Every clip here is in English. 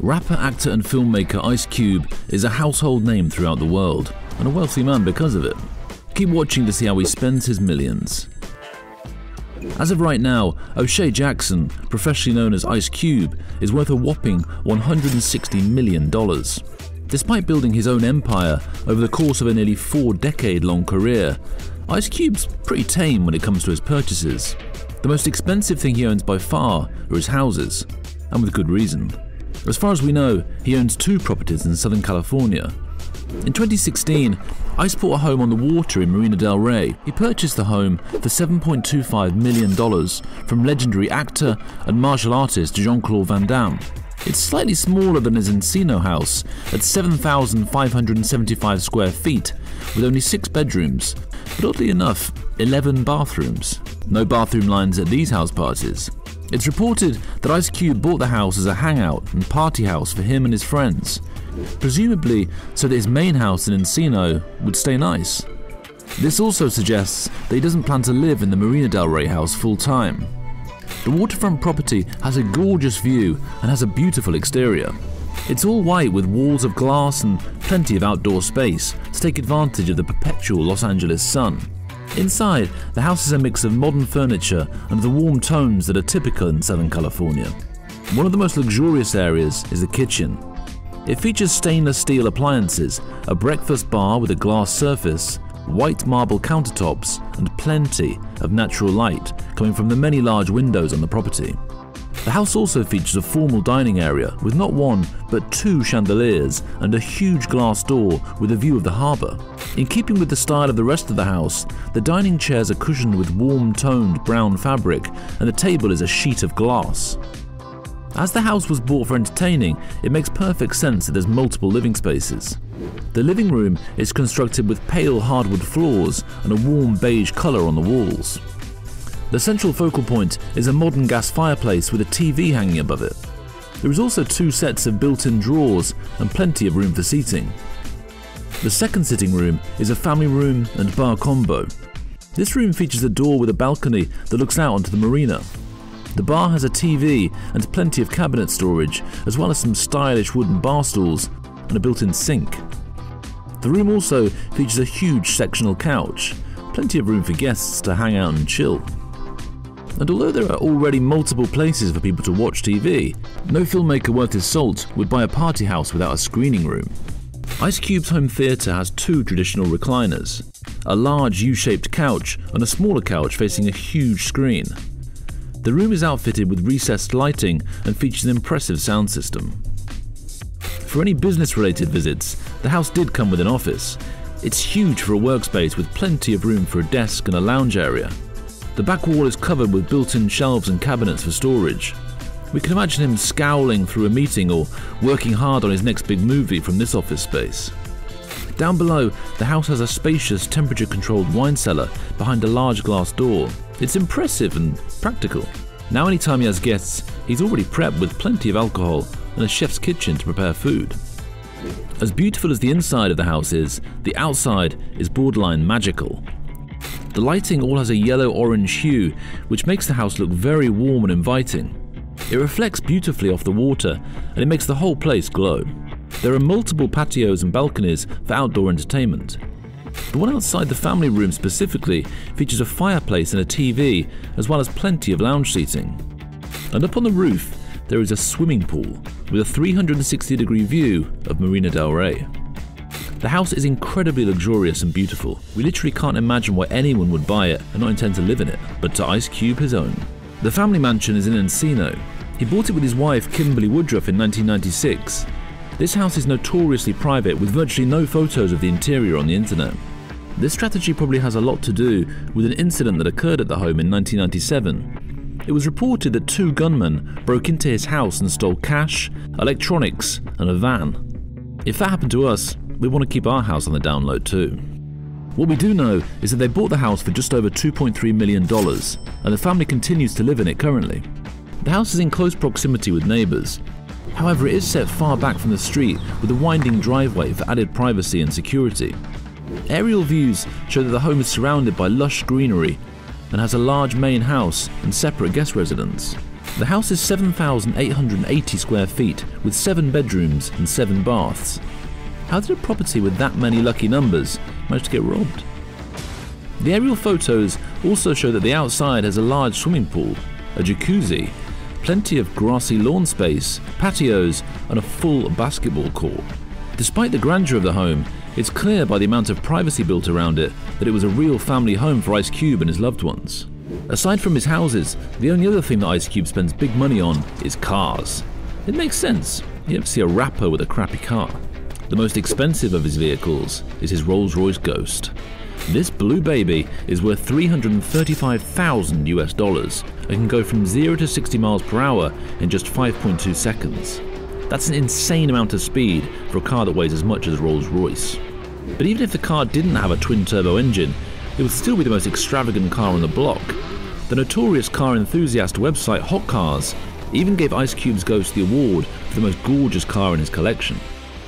Rapper, actor and filmmaker Ice Cube is a household name throughout the world, and a wealthy man because of it. Keep watching to see how he spends his millions. As of right now, O'Shea Jackson, professionally known as Ice Cube, is worth a whopping $160 million. Despite building his own empire over the course of a nearly 4-decade-long career, Ice Cube's pretty tame when it comes to his purchases. The most expensive thing he owns by far are his houses, and with good reason. As far as we know, he owns 2 properties in Southern California. In 2016, Ice bought a home on the water in Marina del Rey. He purchased the home for $7.25 million from legendary actor and martial artist Jean-Claude Van Damme. It's slightly smaller than his Encino house at 7,575 square feet, with only 6 bedrooms, but oddly enough, 11 bathrooms. No bathroom lines at these house parties. It's reported that Ice Cube bought the house as a hangout and party house for him and his friends, presumably so that his main house in Encino would stay nice. This also suggests that he doesn't plan to live in the Marina del Rey house full time. The waterfront property has a gorgeous view and has a beautiful exterior. It's all white with walls of glass and plenty of outdoor space to take advantage of the perpetual Los Angeles sun. Inside, the house is a mix of modern furniture and the warm tones that are typical in Southern California. One of the most luxurious areas is the kitchen. It features stainless steel appliances, a breakfast bar with a glass surface, white marble countertops, and plenty of natural light coming from the many large windows on the property. The house also features a formal dining area with not 1 but 2 chandeliers and a huge glass door with a view of the harbour. In keeping with the style of the rest of the house, the dining chairs are cushioned with warm-toned brown fabric and the table is a sheet of glass. As the house was bought for entertaining, it makes perfect sense that there's multiple living spaces. The living room is constructed with pale hardwood floors and a warm beige colour on the walls. The central focal point is a modern gas fireplace with a TV hanging above it. There is also 2 sets of built-in drawers and plenty of room for seating. The second sitting room is a family room and bar combo. This room features a door with a balcony that looks out onto the marina. The bar has a TV and plenty of cabinet storage, as well as some stylish wooden bar stools and a built-in sink. The room also features a huge sectional couch, plenty of room for guests to hang out and chill. And although there are already multiple places for people to watch TV, no filmmaker worth his salt would buy a party house without a screening room. Ice Cube's home theatre has 2 traditional recliners, a large U-shaped couch and a smaller couch facing a huge screen. The room is outfitted with recessed lighting and features an impressive sound system. For any business-related visits, the house did come with an office. It's huge for a workspace with plenty of room for a desk and a lounge area. The back wall is covered with built-in shelves and cabinets for storage. We can imagine him scowling through a meeting or working hard on his next big movie from this office space. Down below, the house has a spacious temperature-controlled wine cellar behind a large glass door. It's impressive and practical. Now anytime he has guests, he's already prepped with plenty of alcohol and a chef's kitchen to prepare food. As beautiful as the inside of the house is, the outside is borderline magical. The lighting all has a yellow-orange hue, which makes the house look very warm and inviting. It reflects beautifully off the water, and it makes the whole place glow. There are multiple patios and balconies for outdoor entertainment. The one outside the family room specifically features a fireplace and a TV, as well as plenty of lounge seating. And up on the roof, there is a swimming pool with a 360-degree view of Marina del Rey. The house is incredibly luxurious and beautiful. We literally can't imagine why anyone would buy it and not intend to live in it, but to Ice Cube his own. The family mansion is in Encino. He bought it with his wife Kimberly Woodruff in 1996. This house is notoriously private with virtually no photos of the interior on the internet. This strategy probably has a lot to do with an incident that occurred at the home in 1997. It was reported that 2 gunmen broke into his house and stole cash, electronics, and a van. If that happened to us, we want to keep our house on the download too. What we do know is that they bought the house for just over $2.3 million, and the family continues to live in it currently. The house is in close proximity with neighbours. However, it is set far back from the street with a winding driveway for added privacy and security. Aerial views show that the home is surrounded by lush greenery and has a large main house and separate guest residence. The house is 7,880 square feet with 7 bedrooms and 7 baths. How did a property with that many lucky numbers manage to get robbed? The aerial photos also show that the outside has a large swimming pool, a jacuzzi, plenty of grassy lawn space, patios, and a full basketball court. Despite the grandeur of the home, it's clear by the amount of privacy built around it that it was a real family home for Ice Cube and his loved ones. Aside from his houses, the only other thing that Ice Cube spends big money on is cars. It makes sense. You ever see a rapper with a crappy car? The most expensive of his vehicles is his Rolls-Royce Ghost. This blue baby is worth $335,000 US and can go from 0 to 60 miles per hour in just 5.2 seconds. That's an insane amount of speed for a car that weighs as much as Rolls-Royce. But even if the car didn't have a twin-turbo engine, it would still be the most extravagant car on the block. The notorious car enthusiast website Hot Cars even gave Ice Cube's Ghost the award for the most gorgeous car in his collection.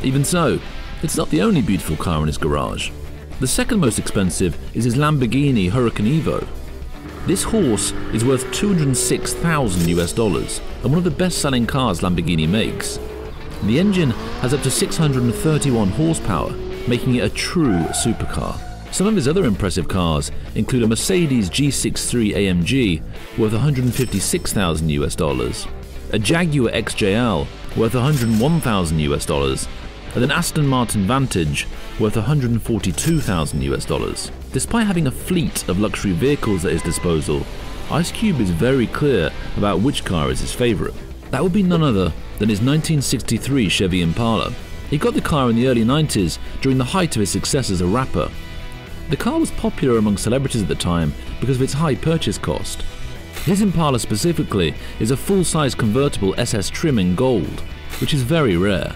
Even so, it's not the only beautiful car in his garage. The second most expensive is his Lamborghini Huracan Evo. This horse is worth $206,000 US and one of the best-selling cars Lamborghini makes. The engine has up to 631 horsepower, making it a true supercar. Some of his other impressive cars include a Mercedes G63 AMG worth $156,000 US, a Jaguar XJL worth $101,000 US, and an Aston Martin Vantage worth $142,000 US. Despite having a fleet of luxury vehicles at his disposal, Ice Cube is very clear about which car is his favourite. That would be none other than his 1963 Chevy Impala. He got the car in the early 90s during the height of his success as a rapper. The car was popular among celebrities at the time because of its high purchase cost. His Impala specifically is a full-size convertible SS trim in gold, which is very rare.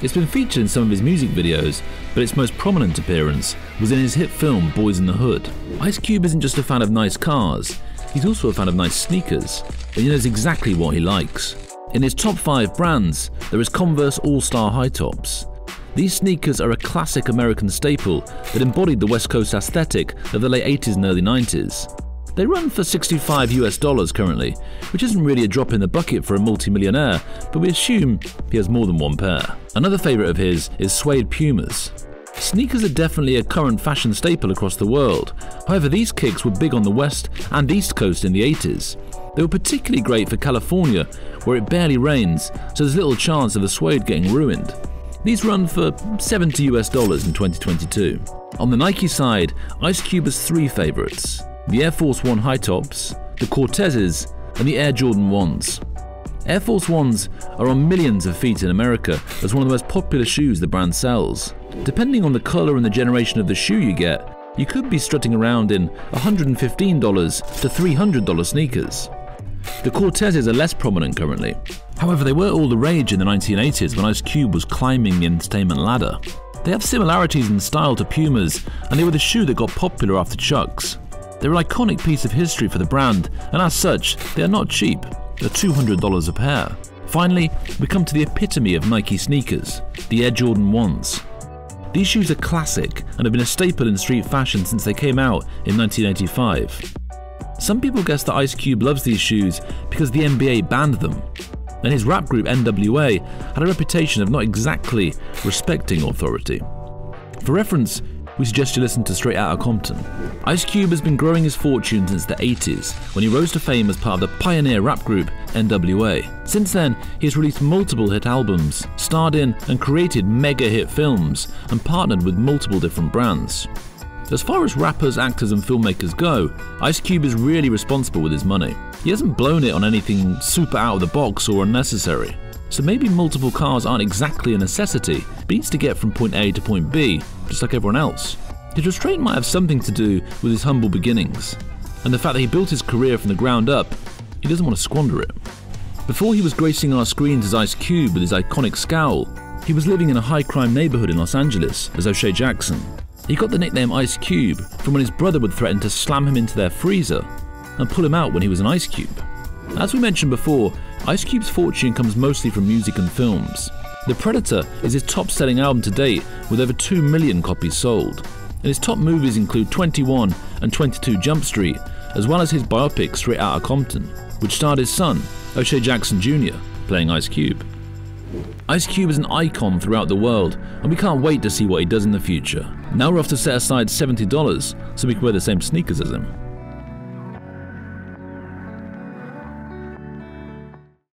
It's been featured in some of his music videos, but its most prominent appearance was in his hit film Boys in the Hood. Ice Cube isn't just a fan of nice cars, he's also a fan of nice sneakers, and he knows exactly what he likes. In his top 5 brands, there is Converse All-Star High Tops. These sneakers are a classic American staple that embodied the West Coast aesthetic of the late 80s and early 90s. They run for $65 US currently, which isn't really a drop in the bucket for a multi-millionaire, but we assume he has more than one pair. Another favourite of his is suede Pumas. Sneakers are definitely a current fashion staple across the world. However, these kicks were big on the West and East Coast in the 80s. They were particularly great for California, where it barely rains, so there's little chance of the suede getting ruined. These run for $70 US in 2022. On the Nike side, Ice Cube has 3 favourites: the Air Force One High Tops, the Cortezes, and the Air Jordan 1s. Air Force Ones are on millions of feet in America as one of the most popular shoes the brand sells. Depending on the colour and the generation of the shoe you get, you could be strutting around in $115 to $300 sneakers. The Cortezes are less prominent currently. However, they were all the rage in the 1980s when Ice Cube was climbing the entertainment ladder. They have similarities in style to Pumas, and they were the shoe that got popular after Chucks. They're an iconic piece of history for the brand, and as such, they are not cheap. They're $200 a pair. Finally, we come to the epitome of Nike sneakers, the Air Jordan 1s. These shoes are classic and have been a staple in street fashion since they came out in 1985. Some people guess that Ice Cube loves these shoes because the NBA banned them, and his rap group N.W.A. had a reputation of not exactly respecting authority. For reference, we suggest you listen to Straight Outta Compton. Ice Cube has been growing his fortune since the 80s, when he rose to fame as part of the pioneer rap group N.W.A. Since then, he has released multiple hit albums, starred in and created mega hit films, and partnered with multiple different brands. As far as rappers, actors and filmmakers go, Ice Cube is really responsible with his money. He hasn't blown it on anything super out of the box or unnecessary. So maybe multiple cars aren't exactly a necessity, but he needs to get from point A to point B, just like everyone else. His restraint might have something to do with his humble beginnings, and the fact that he built his career from the ground up, he doesn't want to squander it. Before he was gracing our screens as Ice Cube with his iconic scowl, he was living in a high-crime neighborhood in Los Angeles as O'Shea Jackson. He got the nickname Ice Cube from when his brother would threaten to slam him into their freezer and pull him out when he was an ice cube. As we mentioned before, Ice Cube's fortune comes mostly from music and films. The Predator is his top-selling album to date with over 2 million copies sold, and his top movies include 21 and 22 Jump Street, as well as his biopic Straight Outta Compton, which starred his son, O'Shea Jackson Jr., playing Ice Cube. Ice Cube is an icon throughout the world, and we can't wait to see what he does in the future. Now we're off to set aside $70 so we can wear the same sneakers as him.